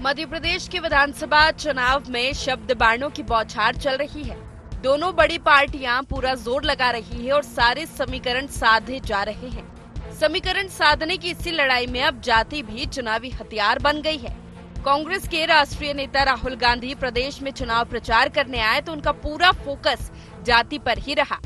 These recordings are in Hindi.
मध्य प्रदेश के विधानसभा चुनाव में शब्द बाणों की बौछार चल रही है। दोनों बड़ी पार्टियां पूरा जोर लगा रही है और सारे समीकरण साधे जा रहे हैं। समीकरण साधने की इसी लड़ाई में अब जाति भी चुनावी हथियार बन गई है। कांग्रेस के राष्ट्रीय नेता राहुल गांधी प्रदेश में चुनाव प्रचार करने आए तो उनका पूरा फोकस जाति पर ही रहा।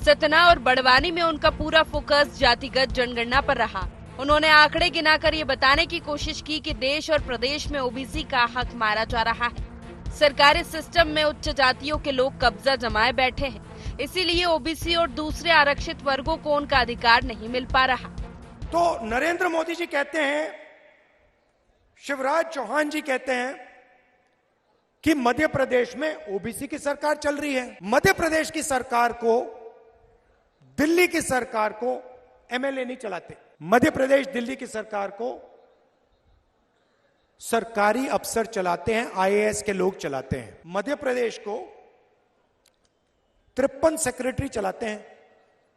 सतना और बड़वानी में उनका पूरा फोकस जातिगत जनगणना पर रहा। उन्होंने आंकड़े गिनाकर ये बताने की कोशिश की कि देश और प्रदेश में ओबीसी का हक मारा जा रहा है। सरकारी सिस्टम में उच्च जातियों के लोग कब्जा जमाए बैठे हैं, इसीलिए ओबीसी और दूसरे आरक्षित वर्गों को उनका अधिकार नहीं मिल पा रहा। तो नरेंद्र मोदी जी कहते हैं, शिवराज चौहान जी कहते हैं कि मध्य प्रदेश में ओबीसी की सरकार चल रही है। मध्य प्रदेश की सरकार को, दिल्ली की सरकार को एमएलए नहीं चलाते। मध्य प्रदेश दिल्ली की सरकार को सरकारी अफसर चलाते हैं, आईएएस के लोग चलाते हैं। मध्य प्रदेश को 53 सेक्रेटरी चलाते हैं,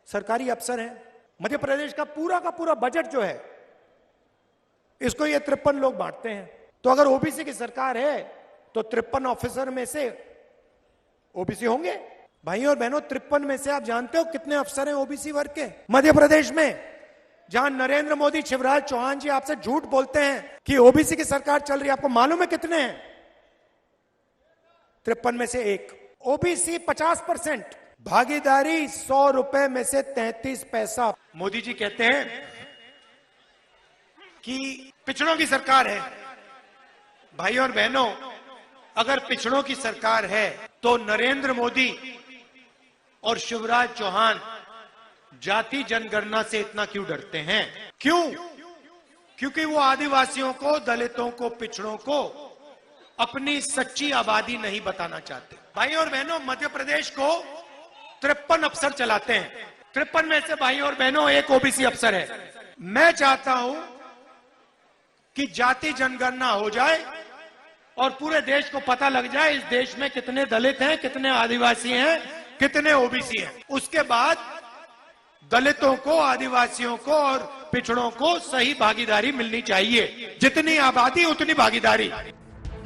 सरकारी अफसर हैं। मध्य प्रदेश का पूरा बजट जो है, इसको ये 53 लोग बांटते हैं। तो अगर ओबीसी की सरकार है तो 53 ऑफिसर में से ओबीसी होंगे। भाई और बहनों, 53 में से आप जानते हो कितने अफसर हैं ओबीसी वर्ग के मध्य प्रदेश में? जहां नरेंद्र मोदी, शिवराज चौहान जी आपसे झूठ बोलते हैं कि ओबीसी की सरकार चल रही है, आपको मालूम है कितने हैं? 53 में से एक। ओबीसी 50%, भागीदारी 100 रुपए में से 33 पैसा। मोदी जी कहते हैं कि पिछड़ों की सरकार है। भाई और बहनों, अगर पिछड़ों की सरकार है तो नरेंद्र मोदी और शिवराज चौहान जाति जनगणना से इतना क्यों डरते हैं? क्यों? क्योंकि वो आदिवासियों को, दलितों को, पिछड़ों को अपनी सच्ची आबादी नहीं बताना चाहते। भाई और बहनों, मध्य प्रदेश को 53 अफसर चलाते हैं। 53 में से भाई और बहनों एक ओबीसी अफसर है। मैं चाहता हूं कि जाति जनगणना हो जाए और पूरे देश को पता लग जाए इस देश में कितने दलित हैं, कितने आदिवासी हैं, कितने ओबीसी हैं। उसके बाद दलितों को, आदिवासियों को और पिछड़ों को सही भागीदारी मिलनी चाहिए। जितनी आबादी उतनी भागीदारी।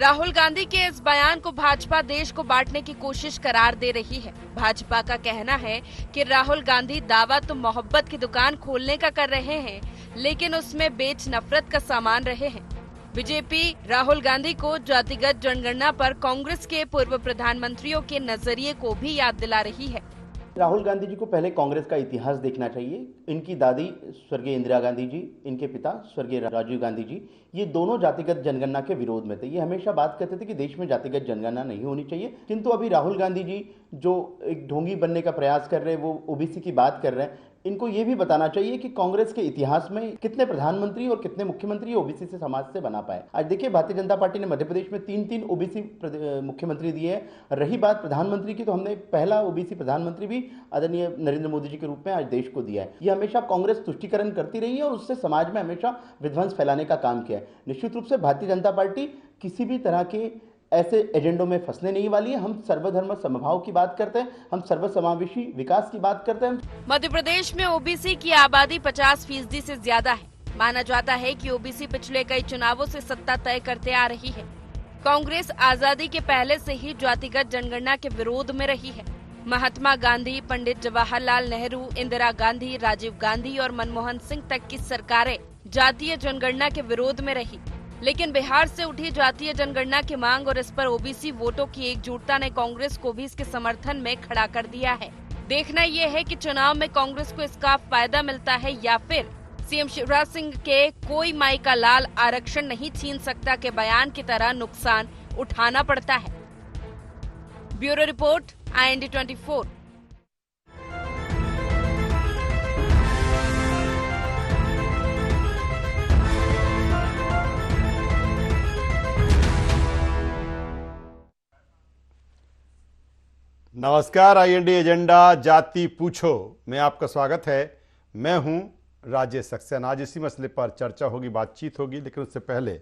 राहुल गांधी के इस बयान को भाजपा देश को बांटने की कोशिश करार दे रही है। भाजपा का कहना है कि राहुल गांधी दावा तो मोहब्बत की दुकान खोलने का कर रहे हैं, लेकिन उसमें बेच नफरत का सामान रहे हैं। बीजेपी राहुल गांधी को जातिगत जनगणना पर कांग्रेस के पूर्व प्रधानमंत्रियों के नजरिए को भी याद दिला रही है। राहुल गांधी जी को पहले कांग्रेस का इतिहास देखना चाहिए। इनकी दादी स्वर्गीय इंदिरा गांधी जी, इनके पिता स्वर्गीय राजीव गांधी जी, ये दोनों जातिगत जनगणना के विरोध में थे। ये हमेशा बात करते थे कि देश में जातिगत जनगणना नहीं होनी चाहिए। किंतु अभी राहुल गांधी जी जो एक ढोंगी बनने का प्रयास कर रहे हैं, वो ओबीसी की बात कर रहे हैं। इनको ये भी बताना चाहिए कि कांग्रेस के इतिहास में कितने प्रधानमंत्री और कितने मुख्यमंत्री ओबीसी से समाज से बना पाए। आज देखिए, भारतीय जनता पार्टी ने मध्य प्रदेश में 3 ओबीसी मुख्यमंत्री दिए हैं। रही बात प्रधानमंत्री की, तो हमने पहला ओबीसी प्रधानमंत्री भी आदरणीय नरेंद्र मोदी जी के रूप में आज देश को दिया है। ये हमेशा कांग्रेस तुष्टीकरण करती रही है और उससे समाज में हमेशा विध्वंस फैलाने का काम किया है। निश्चित रूप से भारतीय जनता पार्टी किसी भी तरह के ऐसे एजेंडों में फंसने नहीं वाली है। हम सर्वधर्म समभाव की बात करते हैं, हम सर्वसमावेशी विकास की बात करते हैं। मध्य प्रदेश में ओबीसी की आबादी 50% से ज्यादा है। माना जाता है कि ओबीसी पिछले कई चुनावों से सत्ता तय करते आ रही है। कांग्रेस आजादी के पहले से ही जातिगत जनगणना के विरोध में रही है। महात्मा गांधी, पंडित जवाहरलाल नेहरू, इंदिरा गांधी, राजीव गांधी और मनमोहन सिंह तक की सरकारें जातीय जनगणना के विरोध में रही। लेकिन बिहार से उठी जातीय जनगणना की मांग और इस पर ओबीसी वोटों की एकजुटता ने कांग्रेस को भी इसके समर्थन में खड़ा कर दिया है। देखना यह है कि चुनाव में कांग्रेस को इसका फायदा मिलता है या फिर सीएम शिवराज सिंह के कोई माई का लाल आरक्षण नहीं छीन सकता के बयान की तरह नुकसान उठाना पड़ता है। Bureau report, IND 24। नमस्कार, IND एजेंडा जाति पूछो में आपका स्वागत है। मैं हूं राजेश सक्सेना। आज इसी मसले पर चर्चा होगी, बातचीत होगी, लेकिन उससे पहले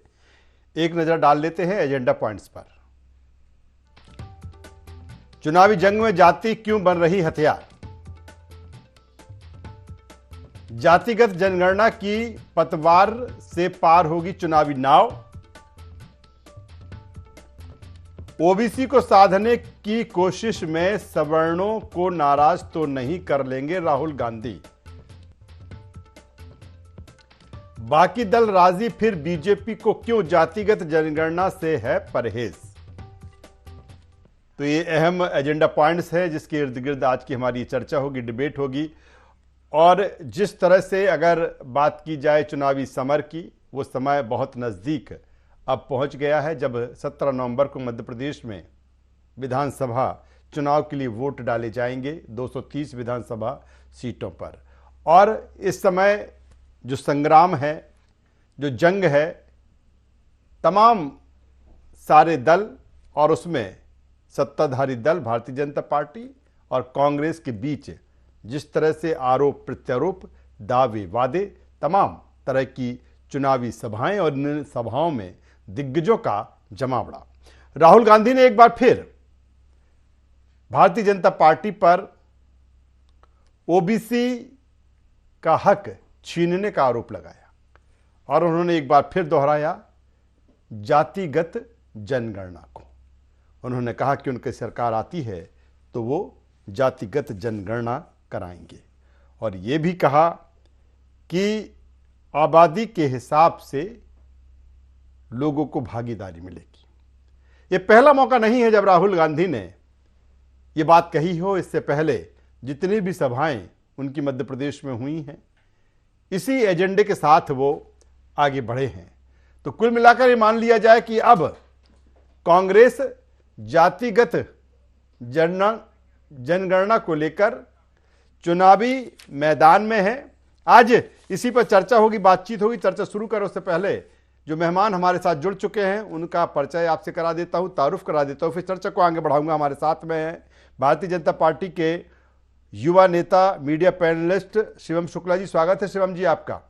एक नजर डाल लेते हैं एजेंडा पॉइंट्स पर। चुनावी जंग में जाति क्यों बन रही हथियार? जातिगत जनगणना की पतवार से पार होगी चुनावी नाव। ओबीसी को साधने की कोशिश में सवर्णों को नाराज तो नहीं कर लेंगे राहुल गांधी। बाकी दल राजी, फिर बीजेपी को क्यों जातिगत जनगणना से है परहेज। तो ये अहम एजेंडा पॉइंट्स है जिसके इर्द गिर्द आज की हमारी चर्चा होगी, डिबेट होगी। और जिस तरह से अगर बात की जाए चुनावी समर की, वो समय बहुत नज़दीक अब पहुंच गया है जब 17 नवंबर को मध्य प्रदेश में विधानसभा चुनाव के लिए वोट डाले जाएंगे 230 विधानसभा सीटों पर। और इस समय जो संग्राम है, जो जंग है, तमाम सारे दल और उसमें सत्ताधारी दल भारतीय जनता पार्टी और कांग्रेस के बीच जिस तरह से आरोप प्रत्यारोप, दावे वादे, तमाम तरह की चुनावी सभाएं और इन सभाओं में दिग्गजों का जमावड़ा। राहुल गांधी ने एक बार फिर भारतीय जनता पार्टी पर ओबीसी का हक छीनने का आरोप लगाया और उन्होंने एक बार फिर दोहराया जातिगत जनगणना को। उन्होंने कहा कि उनकी सरकार आती है तो वो जातिगत जनगणना कराएंगे और ये भी कहा कि आबादी के हिसाब से लोगों को भागीदारी मिलेगी। ये पहला मौका नहीं है जब राहुल गांधी ने ये बात कही हो। इससे पहले जितनी भी सभाएं उनकी मध्य प्रदेश में हुई हैं, इसी एजेंडे के साथ वो आगे बढ़े हैं। तो कुल मिलाकर ये मान लिया जाए कि अब कांग्रेस जातिगत जनगणना को लेकर चुनावी मैदान में है। आज इसी पर चर्चा होगी, बातचीत होगी। चर्चा शुरू करो उससे पहले जो मेहमान हमारे साथ जुड़ चुके हैं उनका परिचय आपसे करा देता हूं, तारुफ करा देता हूं, फिर चर्चा को आगे बढ़ाऊंगा। हमारे साथ में है भारतीय जनता पार्टी के युवा नेता, मीडिया पैनलिस्ट शिवम शुक्ला जी। स्वागत है शिवम जी आपका।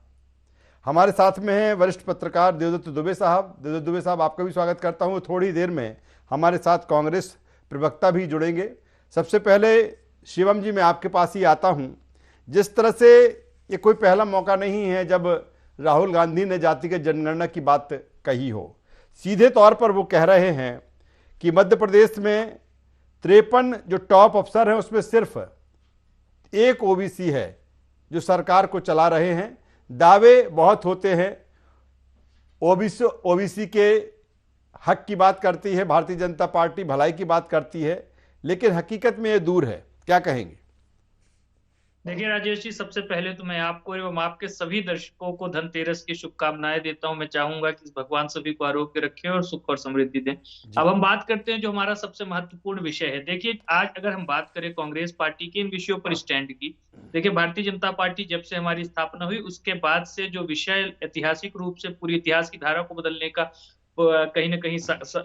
हमारे साथ में हैं वरिष्ठ पत्रकार देवदत्त दुबे साहब। देवदत्त दुबे साहब आपका भी स्वागत करता हूं। थोड़ी देर में हमारे साथ कांग्रेस प्रवक्ता भी जुड़ेंगे। सबसे पहले शिवम जी मैं आपके पास ही आता हूं। जिस तरह से ये कोई पहला मौका नहीं है जब राहुल गांधी ने जातिगत जनगणना की बात कही हो। सीधे तौर पर वो कह रहे हैं कि मध्य प्रदेश में 53 जो टॉप अफसर हैं उसमें सिर्फ एक ओबीसी है जो सरकार को चला रहे हैं। दावे बहुत होते हैं, ओबीसी के हक की बात करती है भारतीय जनता पार्टी, भलाई की बात करती है, लेकिन हकीकत में ये दूर है। क्या कहेंगे? देखिए राजेश जी, सबसे पहले तो मैं आपको एवं आपके सभी दर्शकों को धनतेरस की शुभकामनाएं देता हूं। मैं चाहूंगा कि भगवान सभी को आरोग्य रखे और सुख और समृद्धि दें। अब हम बात करते हैं जो हमारा सबसे महत्वपूर्ण विषय है। देखिए आज अगर हम बात करें कांग्रेस पार्टी के इन विषयों पर स्टैंड की, देखिए भारतीय जनता पार्टी जब से हमारी स्थापना हुई उसके बाद से जो विषय ऐतिहासिक रूप से पूरी इतिहास की धारा को बदलने का कहीं ना कहीं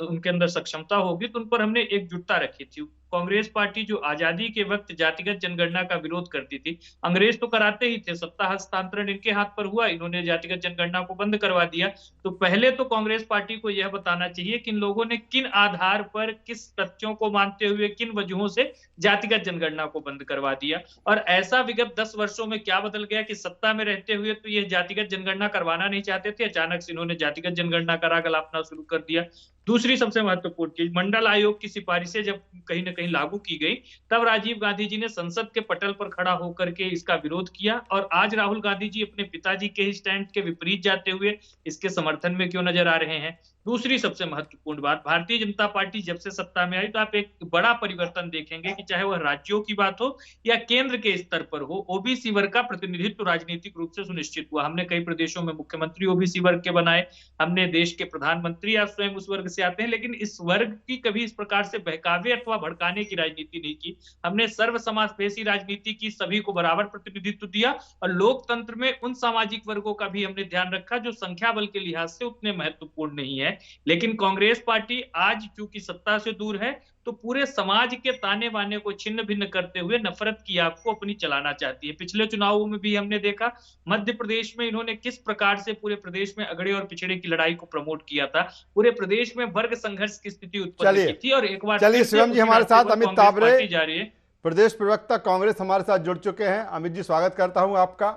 उनके अंदर सक्षमता होगी, तो उन पर हमने एकजुटता रखी थी। कांग्रेस पार्टी जो आजादी के वक्त जातिगत जनगणना का विरोध करती थी, अंग्रेज तो कराते ही थे, सत्ता हस्तांतरण इनके हाथ पर हुआ, इन्होंने जातिगत जनगणना को बंद करवा दिया। तो पहले तो कांग्रेस पार्टी को यह बताना चाहिए कि इन लोगों ने किन आधार पर, किस तथ्यों को मानते हुए, किन वजहों से जातिगत जनगणना को बंद करवा दिया। और ऐसा विगत 10 वर्षों में क्या बदल गया कि सत्ता में रहते हुए तो ये जातिगत जनगणना करवाना नहीं चाहते थे, अचानक से इन्होंने जातिगत जनगणना का राग अलापना शुरू कर दिया। दूसरी सबसे महत्वपूर्ण चीज, मंडल आयोग की सिफारिशें जब कहीं ना कहीं लागू की गई तब राजीव गांधी जी ने संसद के पटल पर खड़ा होकर के इसका विरोध किया। और आज राहुल गांधी जी अपने पिताजी के स्टैंड के विपरीत जाते हुए इसके समर्थन में क्यों नजर आ रहे हैं? दूसरी सबसे महत्वपूर्ण बात, भारतीय जनता पार्टी जब से सत्ता में आई तो आप एक बड़ा परिवर्तन देखेंगे कि चाहे वह राज्यों की बात हो या केंद्र के स्तर पर हो, ओबीसी वर्ग का प्रतिनिधित्व राजनीतिक रूप से सुनिश्चित हुआ। हमने कई प्रदेशों में मुख्यमंत्री ओबीसी वर्ग के बनाए, हमने देश के प्रधानमंत्री या स्वयं उस वर्ग से आते हैं, लेकिन इस वर्ग की कभी इस प्रकार से बहकावे अथवा भड़काने की राजनीति नहीं की। हमने सर्व समावेशी राजनीति की, सभी को बराबर प्रतिनिधित्व दिया और लोकतंत्र में उन सामाजिक वर्गों का भी हमने ध्यान रखा जो संख्या बल के लिहाज से उतने महत्वपूर्ण नहीं है। लेकिन कांग्रेस पार्टी आज चूंकि सत्ता से दूर है तो पूरे समाज के ताने बाने को छिन्न भिन्न करते हुए नफरत की आग को अपनी चलाना चाहती है। पिछले चुनावों में भी हमने देखा मध्य प्रदेश में इन्होंने किस प्रकार से पूरे प्रदेश में अगड़े और पिछड़े की लड़ाई को प्रमोट किया था, पूरे प्रदेश में वर्ग संघर्ष की स्थिति उत्पन्न की थी। और एक बार चलिए शिवम जी, हमारे साथ अमित ताबरे जा रही है, प्रदेश प्रवक्ता कांग्रेस हमारे साथ जुड़ चुके हैं। अमित जी स्वागत करता हूं आपका।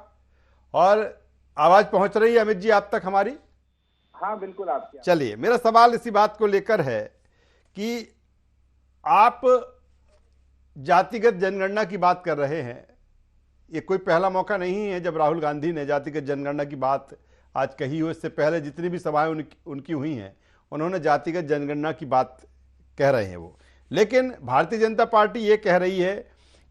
और आवाज पहुंच रही है अमित जी आप तक हमारी? हाँ बिल्कुल आपकी। चलिए, मेरा सवाल इसी बात को लेकर है कि आप जातिगत जनगणना की बात कर रहे हैं। ये कोई पहला मौका नहीं है जब राहुल गांधी ने जातिगत जनगणना की बात आज कही हो। इससे पहले जितनी भी सभाएं उनकी हुई हैं, उन्होंने जातिगत जनगणना की बात कह रहे हैं वो। लेकिन भारतीय जनता पार्टी ये कह रही है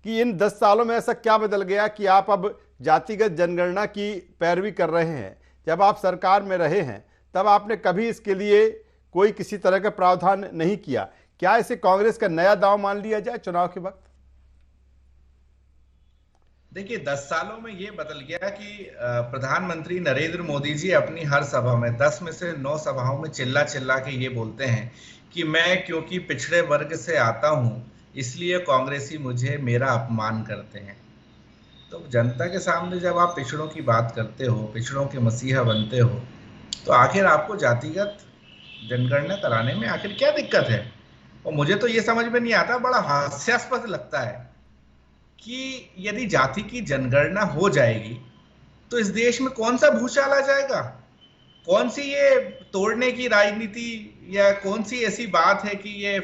कि इन 10 सालों में ऐसा क्या बदल गया कि आप अब जातिगत जनगणना की पैरवी कर रहे हैं। जब आप सरकार में रहे हैं तब आपने कभी इसके लिए कोई किसी तरह का प्रावधान नहीं किया। क्या इसे कांग्रेस का नया दांव मान लिया जाए चुनाव के वक्त? देखिए, 10 सालों में ये बदल गया कि प्रधानमंत्री नरेंद्र मोदी जी अपनी हर सभा में 10 में से 9 सभाओं में चिल्ला चिल्ला के ये बोलते हैं कि मैं क्योंकि पिछड़े वर्ग से आता हूं इसलिए कांग्रेसी मुझे मेरा अपमान करते हैं। तो जनता के सामने जब आप पिछड़ों की बात करते हो, पिछड़ों के मसीहा बनते हो, तो आखिर आपको जातिगत जनगणना कराने में आखिर क्या दिक्कत है? और मुझे तो ये समझ में नहीं आता, बड़ा हास्यास्पद लगता है कि यदि जाति की जनगणना हो जाएगी तो इस देश में कौन सा भूचाल आ जाएगा? कौन सी ये तोड़ने की राजनीति या कौन सी ऐसी बात है कि ये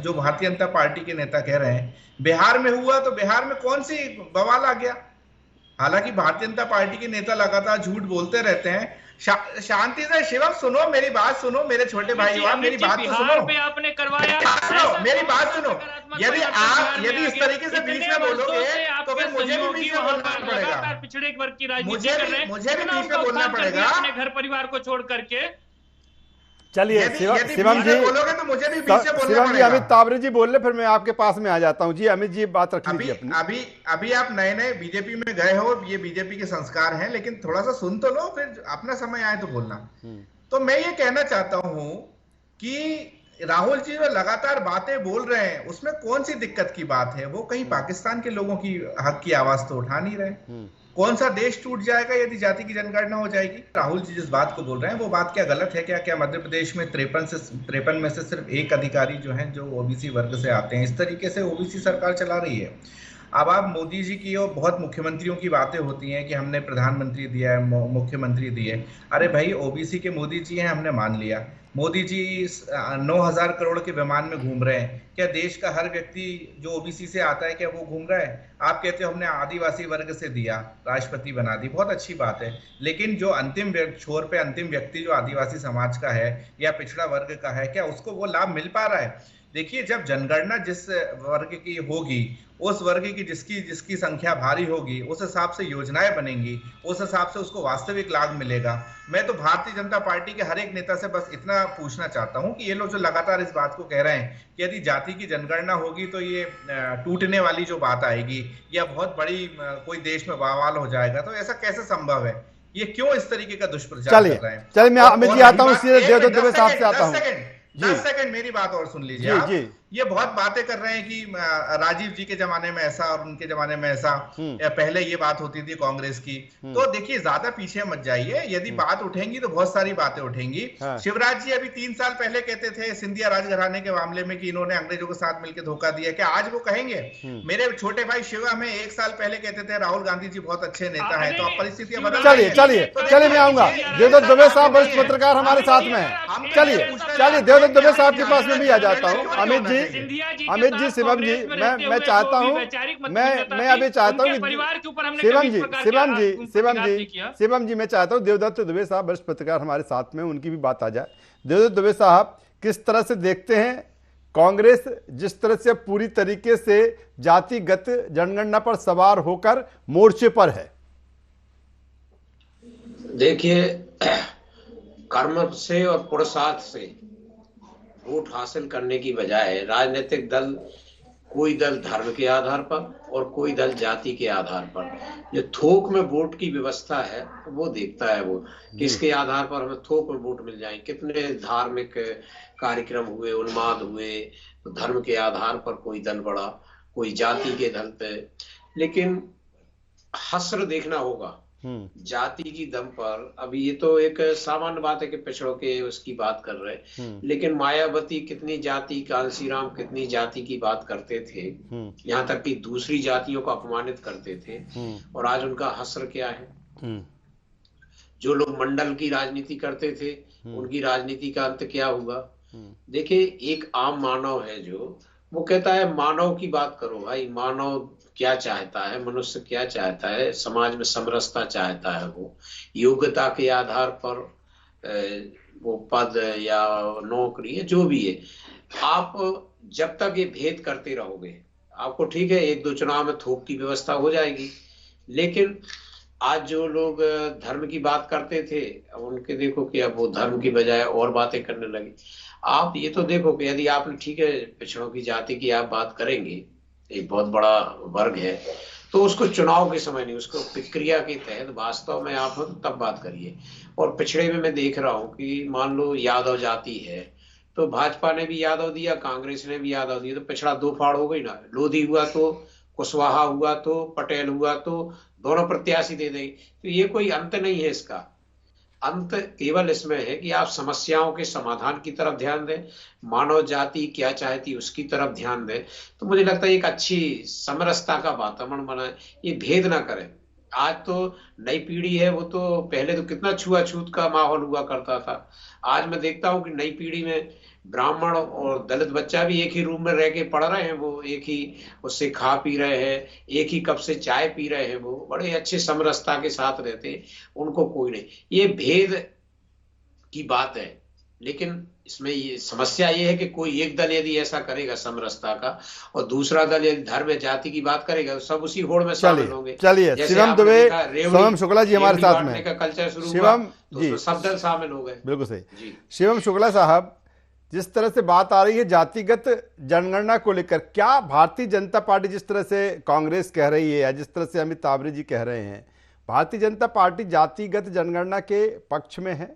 जो भारतीय जनता पार्टी के नेता कह रहे हैं बिहार में हुआ, तो बिहार में कौन सी बवाल आ गया? हालांकि भारतीय जनता पार्टी के नेता लगातार झूठ बोलते रहते हैं। शांति से शिवम सुनो, मेरी बात सुनो, मेरे छोटे भाई, मेरी बात तो सुनो, आपने करवाया, मेरी बात सुनो। यदि इस तरीके से बीच में बोलोगे तो फिर मुझे भी बीच में बोलना पड़ेगा। पिछड़े वर्ग की राजनीति कर रहे हैं, मुझे भी बीच में बोलना पड़ेगा अपने घर परिवार को छोड़ करके। चलिए शिवम जी बोलोगे तो मुझे भी बीच में बोलना शिवम जी, पड़ेगा। अमित तावरे जी बोल रहे, फिर मैं आपके पास में आ जाता हूं। जी अमित जी, बात रख लीजिए अपनी। अभी आप नए नए बीजेपी में गए हो, ये बीजेपी के संस्कार हैं, लेकिन थोड़ा सा सुन तो लो, फिर अपना समय आए तो बोलना। तो मैं ये कहना चाहता हूं कि राहुल जी जो लगातार बातें बोल रहे हैं उसमें कौन सी दिक्कत की बात है? वो कहीं पाकिस्तान के लोगों की हक की आवाज तो उठा नहीं रहे। कौन सा देश टूट जाएगा यदि जाति की जनगणना हो जाएगी? राहुल जी जिस बात को बोल रहे हैं वो बात क्या गलत है? क्या मध्य प्रदेश में 53 में से सिर्फ एक अधिकारी जो हैं जो ओबीसी वर्ग से आते हैं? इस तरीके से ओबीसी सरकार चला रही है। अब आप मोदी जी की और बहुत मुख्यमंत्रियों की बातें होती हैं कि हमने प्रधानमंत्री दिया है, मुख्यमंत्री दिए। अरे भाई, ओबीसी के मोदी जी हैं, हमने मान लिया। मोदी जी 9,000 करोड़ के विमान में घूम रहे हैं। क्या देश का हर व्यक्ति जो ओबीसी से आता है क्या वो घूम रहा है? आप कहते हो हमने आदिवासी वर्ग से दिया, राष्ट्रपति बना दी, बहुत अच्छी बात है, लेकिन जो अंतिम छोर पे अंतिम व्यक्ति जो आदिवासी समाज का है या पिछड़ा वर्ग का है, क्या उसको वो लाभ मिल पा रहा है? देखिए, जब जनगणना जिस वर्ग की होगी, उस वर्ग की जिसकी संख्या भारी होगी, उस हिसाब से योजनाएं बनेंगी, उस हिसाब से उसको वास्तविक लाभ मिलेगा। मैं तो भारतीय जनता पार्टी के हर एक नेता से बस इतना पूछना चाहता हूं कि ये लोग जो लगातार इस बात को कह रहे हैं कि यदि जाति की जनगणना होगी तो ये टूटने वाली जो बात आएगी या बहुत बड़ी कोई देश में बवाल हो जाएगा, तो ऐसा कैसे संभव है? ये क्यों इस तरीके का दुष्प्रचार कर रहे हैं? चलिए मैं अमित जी आता हूँ, देवदत्त दुबे साहब से आता हूँ। 10 सेकंड मेरी बात और सुन लीजिए आप। ये बहुत बातें कर रहे हैं कि राजीव जी के जमाने में ऐसा और उनके जमाने में ऐसा, पहले ये बात होती थी कांग्रेस की। तो देखिए, ज्यादा पीछे मत जाइए। यदि बात उठेंगी तो बहुत सारी बातें उठेंगी। शिवराज जी अभी 3 साल पहले कहते थे सिंधिया राजघराने के मामले में कि इन्होंने अंग्रेजों के साथ मिलकर धोखा दिया, क्या आज वो कहेंगे? मेरे छोटे भाई शिवा में 1 साल पहले कहते थे राहुल गांधी जी बहुत अच्छे नेता है। तो अब परिस्थितियां बदल रही हैं। चलिए मैं आऊंगा। देवदत्त दुबे साहब वरिष्ठ पत्रकार हमारे साथ में है। चलिए देवदत्त दुबे साहब के पास में भी आ जाता हूँ। अमित जी, शिवम जी, मैं चाहता हूँ, मैं अभी चाहता हूँ शिवम जी, मैं चाहता हूँ देवदत्त दुबे साहब वरिष्ठ पत्रकार हमारे साथ में, उनकी भी बात आ जाए। देवदत्त दुबे साहब, किस तरह से देखते हैं कांग्रेस जिस तरह से पूरी तरीके से जातिगत जनगणना पर सवार होकर मोर्चे पर है? देखिए, कर्म से और पुरुषार्थ से वोट हासिल करने की बजाय राजनीतिक दल, कोई दल धर्म के आधार पर और कोई दल जाति के आधार पर, जो थोक में वोट की व्यवस्था है वो देखता है, वो किसके आधार पर हमें थोक में वोट मिल जाए। कितने धार्मिक कार्यक्रम हुए, उन्माद हुए, तो धर्म के आधार पर कोई दल बढ़ा, कोई जाति के दल पे। लेकिन हस्र देखना होगा जाति की दम पर। अभी ये तो एक सामान्य बात है कि पिछड़ों के उसकी बात कर रहे हैं, लेकिन मायावती कितनी जाति, कांसी राम कितनी जाति की बात करते थे, यहाँ तक कि दूसरी जातियों को अपमानित करते थे। और आज उनका हस्र क्या है? जो लोग मंडल की राजनीति करते थे उनकी राजनीति का अंत क्या हुआ? देखिए, एक आम मानव है जो वो कहता है मानव की बात करो भाई, मानव क्या चाहता है, मनुष्य क्या चाहता है, समाज में समरसता चाहता है, वो योग्यता के आधार पर वो पद या नौकरी है जो भी है। आप जब तक ये भेद करते रहोगे, आपको ठीक है 1-2 चुनाव में थोक की व्यवस्था हो जाएगी, लेकिन आज जो लोग धर्म की बात करते थे, अब उनके देखो कि अब वो धर्म की बजाय और बातें करने लगे। आप ये तो देखो कि यदि आपने ठीक है पिछड़ों की जाति की आप बात करेंगे, एक बहुत बड़ा वर्ग है, तो उसको चुनाव के समय नहीं, उसको प्रक्रिया के तहत वास्तव में आप तब बात करिए। और पिछड़े में मैं देख रहा हूँ कि मान लो यादव जाति है, तो भाजपा ने भी यादव दिया, कांग्रेस ने भी यादव दिया, तो पिछड़ा 2 फाड़ हो गई ना। लोधी हुआ तो, कुशवाहा हुआ तो, पटेल हुआ तो, दोनों प्रत्याशी दे देंगे। तो ये कोई अंत नहीं है, इसका अंत केवल इसमें है कि आप समस्याओं के समाधान की तरफ ध्यान दें, मानव जाति क्या चाहती उसकी तरफ ध्यान दें। तो मुझे लगता है एक अच्छी समरसता का वातावरण बनाए, ये भेद ना करें। आज तो नई पीढ़ी है, वो तो पहले तो कितना छुआछूत का माहौल हुआ करता था। आज मैं देखता हूँ कि नई पीढ़ी में ब्राह्मण और दलित बच्चा भी एक ही रूम में रह के पढ़ रहे हैं, वो एक ही उससे खा पी रहे हैं, एक ही कप से चाय पी रहे हैं, वो बड़े अच्छे समरसता के साथ रहते हैं, उनको कोई नहीं। ये भेद की बात है, लेकिन इसमें ये समस्या ये है कि कोई एक दल यदि ऐसा करेगा समरसता का और दूसरा दल यदि धर्म जाति की बात करेगा, तो सब उसी होड़ में शामिल होंगे। चलिए, शिवम दुबे, शिवम शुक्ला जी हमारे साथ में का कल्चर शुरू हुआ, शिवम तो सब दल शामिल हो गए। बिल्कुल सही। शिवम शुक्ला साहब, जिस तरह से बात आ रही है जातिगत जनगणना को लेकर, क्या भारतीय जनता पार्टी जिस तरह से कांग्रेस कह रही है या जिस तरह से अमित तावरे जी कह रहे हैं, भारतीय जनता पार्टी जातिगत जनगणना के पक्ष में है?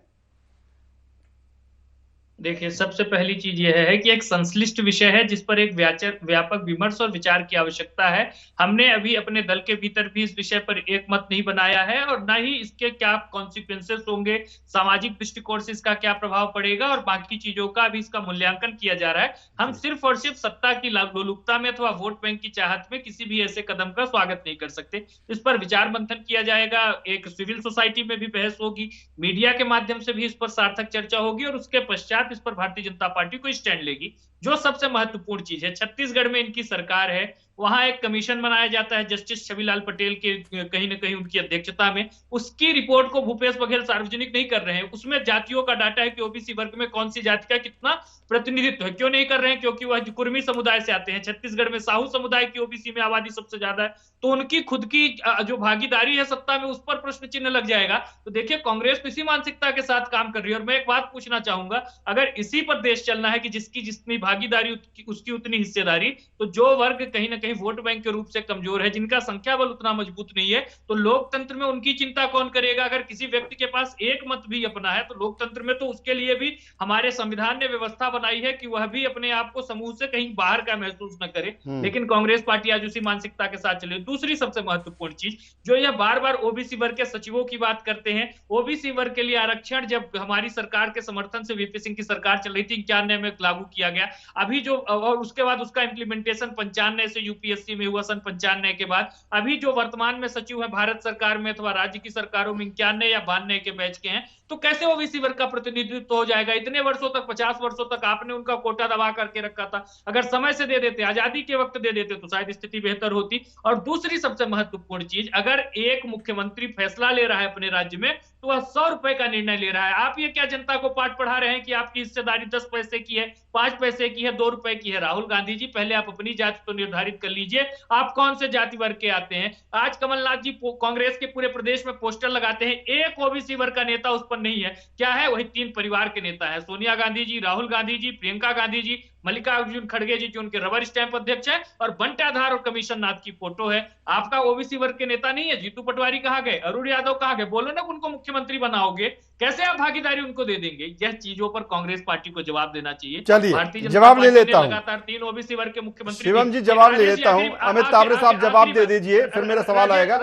देखिए, सबसे पहली चीज यह है कि एक संश्लिष्ट विषय है जिस पर एक व्यापक विमर्श और विचार की आवश्यकता है। हमने अभी अपने दल के भीतर भी इस विषय पर एक मत नहीं बनाया है और न ही इसके क्या कॉन्सिक्वेंसेस होंगे, सामाजिक दृष्टिकोण से इसका क्या प्रभाव पड़ेगा और बाकी चीजों का भी इसका मूल्यांकन किया जा रहा है। हम सिर्फ और सिर्फ सत्ता की लोलुपता में अथवा वोट बैंक की चाहत में किसी भी ऐसे कदम का स्वागत नहीं कर सकते। इस पर विचार मंथन किया जाएगा, एक सिविल सोसाइटी में भी बहस होगी, मीडिया के माध्यम से भी इस पर सार्थक चर्चा होगी और उसके पश्चात इस पर भारतीय जनता पार्टी को स्टैंड लेगी। जो सबसे महत्वपूर्ण चीज है, छत्तीसगढ़ में इनकी सरकार है, वहां एक कमीशन बनाया जाता है जस्टिस छविलाल पटेल के कहीं ना कहीं उनकी अध्यक्षता में। उसकी रिपोर्ट को भूपेश बघेल सार्वजनिक नहीं कर रहे हैं। उसमें जातियों का डाटा है कि ओबीसी वर्ग में कौन सी जाति का कितना प्रतिनिधित्व है। क्यों नहीं कर रहे हैं? क्योंकि वह कुर्मी समुदाय से आते हैं। छत्तीसगढ़ में साहू समुदाय की ओबीसी में आबादी सबसे ज्यादा है, तो उनकी खुद की जो भागीदारी है सत्ता में, उस पर प्रश्न चिन्ह लग जाएगा। तो देखिए, कांग्रेस इसी मानसिकता के साथ काम कर रही है। और मैं एक बात पूछना चाहूंगा, अगर इसी पर देश चलना है कि जिसकी जितनी भागीदारी उसकी उतनी हिस्सेदारी, तो जो वर्ग कहीं ना कहीं वोट बैंक के रूप से कमजोर है, जिनका संख्या बल उतना मजबूत नहीं है, तो लोकतंत्र में उनकी चिंता कौन करेगा? अगर किसी व्यक्ति के पास एक मत भी अपना है, तो लोकतंत्र में तो उसके लिए भी हमारे संविधान ने व्यवस्था बनाई है कि वह भी अपने आप को समूह से कहीं बाहर का महसूस न करे। लेकिन कांग्रेस पार्टी आज उसी मानसिकता के साथ चले। दूसरी सबसे महत्वपूर्ण चीज, जो यह बार बार ओबीसी वर्ग के सचिवों की बात करते हैं, ओबीसी वर्ग के लिए आरक्षण जब हमारी सरकार के समर्थन से वीपी सिंह की सरकार चल रही थी, 91 में लागू किया गया। अभी जो और उसके बाद उसका इंप्लीमेंटेशन 95 से यूपीएससी में हुआ, सन 95 के बाद। अभी जो वर्तमान में सचिव है भारत सरकार में अथवा राज्य की सरकारों में 91 या 92 के बैच के हैं, तो कैसे ओबीसी वर्ग का प्रतिनिधित्व हो जाएगा? इतने वर्षों तक, 50 वर्षों तक आपने उनका कोटा दबा करके रखा था। अगर समय से दे देते, आजादी के वक्त दे देते, तो शायद स्थिति बेहतर होती। और दूसरी सबसे महत्वपूर्ण चीज, अगर एक मुख्यमंत्री फैसला ले रहा है अपने राज्य में, तो वह 100 रुपए का निर्णय ले रहा है। आप ये क्या जनता को पाठ पढ़ा रहे हैं कि आपकी हिस्सेदारी 10 पैसे की है, 5 पैसे की है, 2 रुपए की है? राहुल गांधी जी, पहले आप अपनी जाति तो निर्धारित कर लीजिए, आप कौन से जाति वर्ग के आते हैं। आज कमलनाथ जी कांग्रेस के पूरे प्रदेश में पोस्टर लगाते हैं, एक ओबीसी वर्ग का नेता उस पर नहीं है। क्या है? वही 3 परिवार के नेता है, सोनिया गांधी जी, राहुल गांधी जी, प्रियंका गांधी जी, मल्लिकार्जुन खड़गे जी जो उनके रबर स्टैंप अध्यक्ष है, और बंटाधार और कमीशन नाथ की फोटो है। आपका ओबीसी वर्ग के नेता नहीं है। जीतू पटवारी कहाँ गए? अरुण यादव कहाँ गए? बोलो ना, उनको मुख्यमंत्री बनाओगे, कैसे आप भागीदारी उनको दे देंगे? यह चीजों पर कांग्रेस पार्टी को जवाब देना चाहिए। चलिए, जवाब ले लेता हूं। लगातार 3 ओबीसी वर्ग के मुख्यमंत्री। शिवम जी, जवाब ले लेता हूं। अमित तावरे साहब, जवाब दे दीजिए, फिर मेरा सवाल आएगा।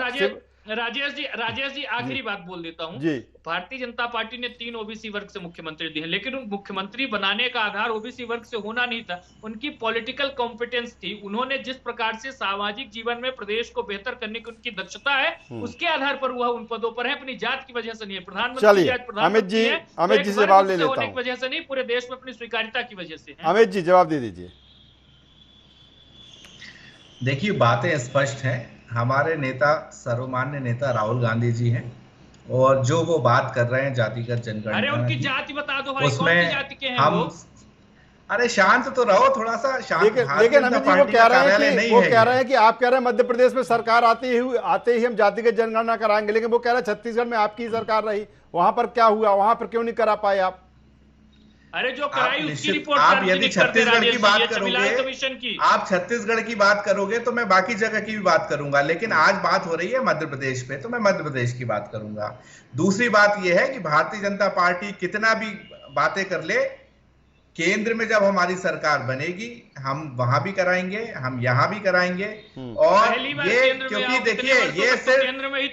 राजेश जी आखिरी बात बोल देता हूं। जी। भारतीय जनता पार्टी ने 3 ओबीसी वर्ग से मुख्यमंत्री दिए, लेकिन मुख्यमंत्री बनाने का आधार ओबीसी वर्ग से होना नहीं था, उनकी पॉलिटिकल कॉम्पिटेंस थी। उन्होंने जिस प्रकार से सामाजिक जीवन में प्रदेश को बेहतर करने की उनकी दक्षता है, उसके आधार पर वह उन पदों पर है, अपनी जात की वजह से नहीं है। प्रधानमंत्री अमित जी जवाब ले लेता हूं। वजह से नहीं, पूरे देश में अपनी स्वीकार्यता की वजह से। अमित जी जवाब दे दीजिए। देखिए, बातें स्पष्ट हैं। हमारे नेता, सर्वमान्य नेता राहुल गांधी जी हैं, और जो वो बात कर रहे हैं जातिगत जनगणना, अरे उनकी जाति बता दो भाई, उसमें कौन सी जाति के हैं हम वो? अरे शांत तो रहो थोड़ा सा, शांत। लेकिन अमित जी वो कह रहे हैं कि आप कह रहे हैं मध्य प्रदेश में सरकार आते ही हम जातिगत जनगणना कराएंगे, लेकिन वो कह रहे हैं छत्तीसगढ़ में आपकी सरकार रही, वहां पर क्या हुआ, वहां पर क्यों नहीं करा पाए आप? अरे जो कराई उसकी रिपोर्ट आप यदि छत्तीसगढ़ की बात करोगे, कमीशन की, आप छत्तीसगढ़ की बात करोगे तो मैं बाकी जगह की भी बात करूंगा, लेकिन आज बात हो रही है मध्य प्रदेश पे, तो मैं मध्य प्रदेश की बात करूंगा। दूसरी बात यह है कि भारतीय जनता पार्टी कितना भी बातें कर ले, केंद्र में जब हमारी सरकार बनेगी हम वहां भी कराएंगे, हम यहां भी कराएंगे। और ये क्योंकि देखिए, ये सिर्फ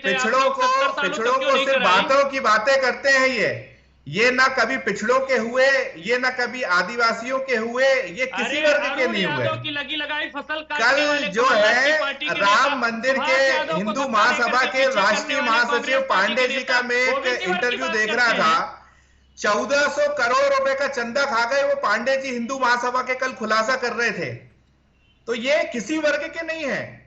पिछड़ों को सिर्फ बातों की बातें करते हैं। ये ना कभी पिछड़ों के हुए, ये ना कभी आदिवासियों के हुए, ये किसी वर्ग के नहीं हुए। की लगी लगाई फसल कल जो है राम मंदिर के हिंदू महासभा के राष्ट्रीय महासचिव पांडे जी का मैं एक इंटरव्यू देख रहा था, 1400 करोड़ रुपए का चंदा खा गए वो पांडे जी, हिंदू महासभा के कल खुलासा कर रहे थे। तो ये किसी वर्ग के नहीं है।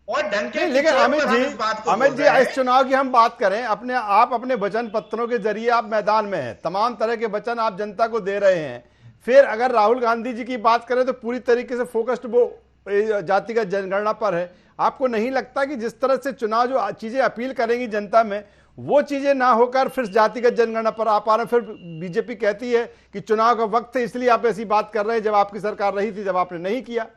और लेकिन अमित जी इस चुनाव की हम बात करें, अपने वचन पत्रों के जरिए आप मैदान में हैं, तमाम तरह के वचन आप जनता को दे रहे हैं। फिर अगर राहुल गांधी जी की बात करें तो पूरी तरीके से फोकस्ड वो जातिगत जनगणना पर है। आपको नहीं लगता कि जिस तरह से चुनाव जो चीजें अपील करेंगी जनता में, वो चीजें ना होकर फिर जातिगत जनगणना पर आ पा रहे? फिर बीजेपी कहती है कि चुनाव का वक्त है इसलिए आप ऐसी बात कर रहे हैं, जब आपकी सरकार रही थी, जब आपने नहीं किया।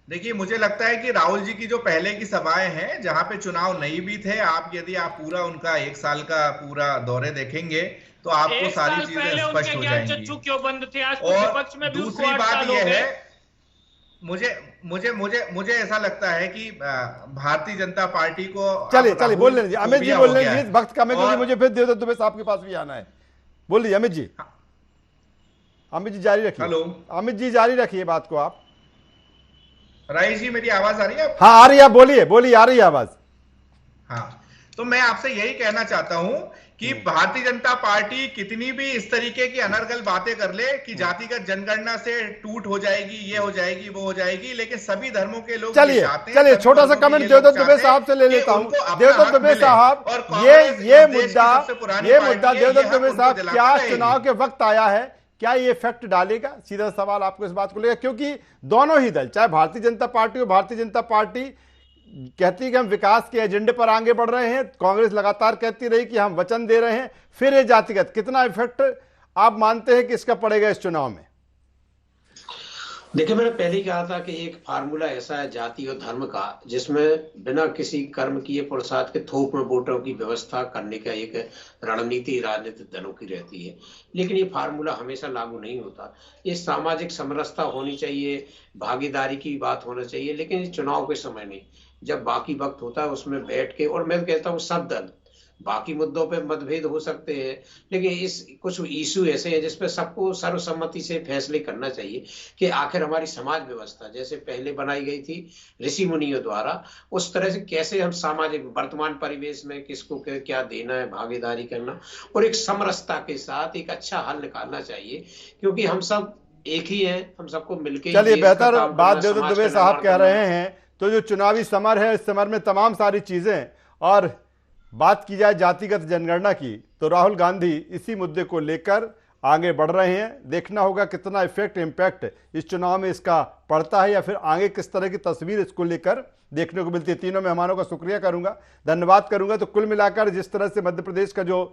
देखिए, मुझे लगता है कि राहुल जी की जो पहले की सभाएं हैं जहां पे चुनाव नहीं भी थे, यदि आप पूरा उनका 1 साल का पूरा दौरे देखेंगे तो आपको सारी चीजें स्पष्ट हो जाएंगी। क्यों बंद थे? आज और दूसरी बात यह है, मुझे ऐसा लगता है कि भारतीय जनता पार्टी को, चलिए बोल लीजिए अमित जी, बोल लीजिए, वक्त कम है क्योंकि मुझे फिर देवदत्त दुबे साहब के पास भी आना है। बोल लीजिए अमित जी। अमित जी जारी रखिए। हेलो अमित जी जारी रखिए बात को आप। राइस जी, मेरी आवाज आ रही है? हाँ आ रही है, बोलिए आ रही है आवाज। हाँ, तो मैं आपसे यही कहना चाहता हूं कि भारतीय जनता पार्टी कितनी भी इस तरीके की अनर्गल बातें कर ले कि जातिगत जनगणना से टूट हो जाएगी, ये हो जाएगी, वो हो जाएगी, लेकिन सभी धर्मों के लोग चलिए छोटा सा कमेंट देवदत्त दुबे साहब से ले लेता हूं। देवदत्त दुबे साहब, ये मुद्दा देवदत्त दुबे साहब, क्या चुनाव के वक्त आया है, क्या ये इफेक्ट डालेगा? सीधा सवाल आपको इस बात को लेकर, क्योंकि दोनों ही दल, चाहे भारतीय जनता पार्टी हो, भारतीय जनता पार्टी कहती है कि हम विकास के एजेंडे पर आगे बढ़ रहे हैं, कांग्रेस लगातार कहती रही कि हम वचन दे रहे हैं, फिर ये जातिगत, कितना इफेक्ट आप मानते हैं कि इसका पड़ेगा इस चुनाव में? देखिए, मैंने पहले ही कहा था कि एक फार्मूला ऐसा है जाति और धर्म का, जिसमें बिना किसी कर्म किए पुरुषार्थ के थोक में वोटों की व्यवस्था करने का एक रणनीति राजनीतिक दलों की रहती है। लेकिन ये फार्मूला हमेशा लागू नहीं होता। ये सामाजिक समरसता होनी चाहिए, भागीदारी की बात होना चाहिए, लेकिन चुनाव के समय नहीं, जब बाकी वक्त होता है उसमें बैठ के। और मैं कहता हूँ सब दल, बाकी मुद्दों पे मतभेद हो सकते हैं, लेकिन इस कुछ इशू ऐसे हैं जिसपे सबको सर्वसम्मति से फैसले करना चाहिए कि आखिर हमारी समाज व्यवस्था जैसे पहले बनाई गई थी ऋषि मुनियों द्वारा, उस तरह से कैसे हम सामाजिक वर्तमान परिवेश में किसको क्या देना है, भागीदारी करना, और एक समरसता के साथ एक अच्छा हल निकालना चाहिए, क्योंकि हम सब एक ही हैं, हम सबको मिलकर। चलिए, बेहतर बात देवदत्त दुबे साहब कह रहे हैं। तो जो चुनावी समर है, इस समर में तमाम सारी चीजें, और बात की जाए जातिगत जनगणना की, तो राहुल गांधी इसी मुद्दे को लेकर आगे बढ़ रहे हैं। देखना होगा कितना इम्पैक्ट इस चुनाव में इसका पड़ता है, या फिर आगे किस तरह की तस्वीर इसको लेकर देखने को मिलती है। तीनों मेहमानों का शुक्रिया करूंगा, धन्यवाद करूंगा। तो कुल मिलाकर जिस तरह से मध्य प्रदेश का जो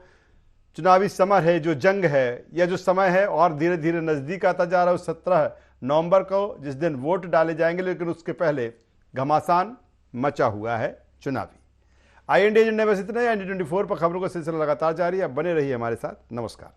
चुनावी समर है, जो जंग है, या जो समय है और धीरे धीरे नजदीक आता जा रहा है, 17 नवंबर को जिस दिन वोट डाले जाएंगे, लेकिन उसके पहले घमासान मचा हुआ है चुनावी। IND एजेंडा में बस इतना ही। ND24 पर खबरों का सिलसिला लगातार जारी है। अब बने रहिए हमारे साथ। नमस्कार।